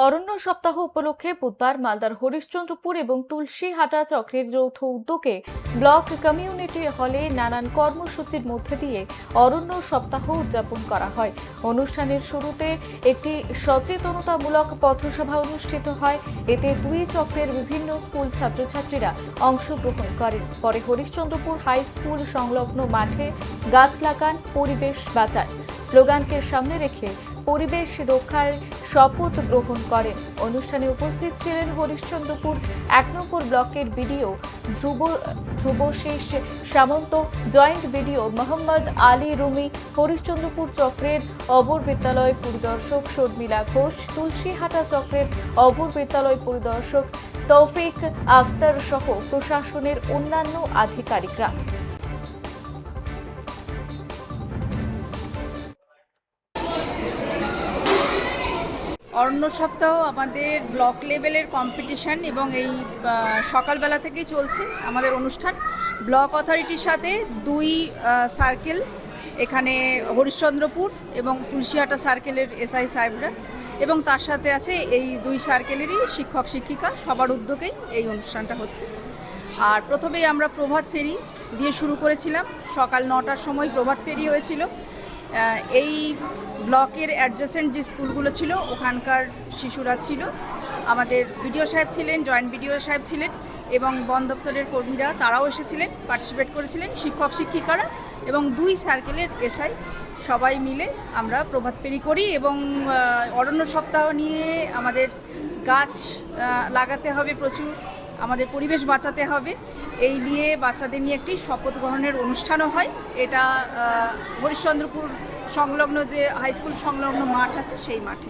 অরণ্য সপ্তাহ উপলক্ষে বুধবার মালদার হরিশ্চন্দ্রপুর এবং তুলসীহাটা চক্রের যৌথ উদ্যোগে ব্লক কমিউনিটি হলে নানান কর্মসূচির মধ্যে দিয়ে অরণ্য সপ্তাহ উদযাপন করা হয়। অনুষ্ঠানের শুরুতে একটি সচেতনতামূলক পথসভা অনুষ্ঠিত হয়। এতে দুই চক্রের বিভিন্ন স্কুল ছাত্রছাত্রীরা অংশগ্রহণ করেন। পরে হরিশ্চন্দ্রপুর হাই স্কুল সংলগ্ন মাঠে গাছ লাগান, পরিবেশ বাঁচান স্লোগানকে সামনে রেখে পরিবেশ রক্ষার শপথ গ্রহণ করেন। অনুষ্ঠানে উপস্থিত ছিলেন হরিশ্চন্দ্রপুর ১ নম্বর ব্লকের বিডিও ধ্রুবশেষ সামন্ত, জয়েন্ট বিডিও মোহাম্মদ আলী রুমি, হরিশ্চন্দ্রপুর চক্রের অবর বিদ্যালয় পরিদর্শক শর্মিলা ঘোষ, তুলসীহাটা চক্রের অবর বিদ্যালয় পরিদর্শক তৌফিক আক্তার সহ প্রশাসনের অন্যান্য আধিকারিকরা। অরণ্য সপ্তাহ আমাদের ব্লক লেভেলের কম্পিটিশন এবং এই সকালবেলা থেকেই চলছে আমাদের অনুষ্ঠান। ব্লক অথরিটির সাথে দুই সার্কেল, এখানে হরিশ্চন্দ্রপুর এবং তুলসীহাটা সার্কেলের এসআই সাহেবরা, এবং তার সাথে আছে এই দুই সার্কেলেরই শিক্ষক শিক্ষিকা, সবার উদ্যোগেই এই অনুষ্ঠানটা হচ্ছে। আর প্রথমেই আমরা প্রভাত ফেরি দিয়ে শুরু করেছিলাম। সকাল 9টার সময় প্রভাত ফেরি হয়েছিল। এই ব্লকের অ্যাডজেসেন্ট যে স্কুলগুলো ছিল ওখানকার শিশুরা ছিল, আমাদের বিডিও সাহেব ছিলেন, জয়েন্ট বিডিও সাহেব ছিলেন এবং বন দপ্তরের কর্মীরা, তারাও এসেছিলেন, পার্টিসিপেট করেছিলেন, শিক্ষক শিক্ষিকারা এবং দুই সার্কেলের এসআই, সবাই মিলে আমরা প্রভাত ফেরি করি। এবং অরণ্য সপ্তাহ নিয়ে আমাদের গাছ লাগাতে হবে প্রচুর, আমাদের পরিবেশ বাঁচাতে হবে, এই নিয়ে বাচ্চাদের নিয়ে একটি শপথ গ্রহণের অনুষ্ঠানও হয়। এটা হরিশ্চন্দ্রপুর সংলগ্ন যে হাই স্কুল সংলগ্ন মাঠ আছে সেই মাঠে।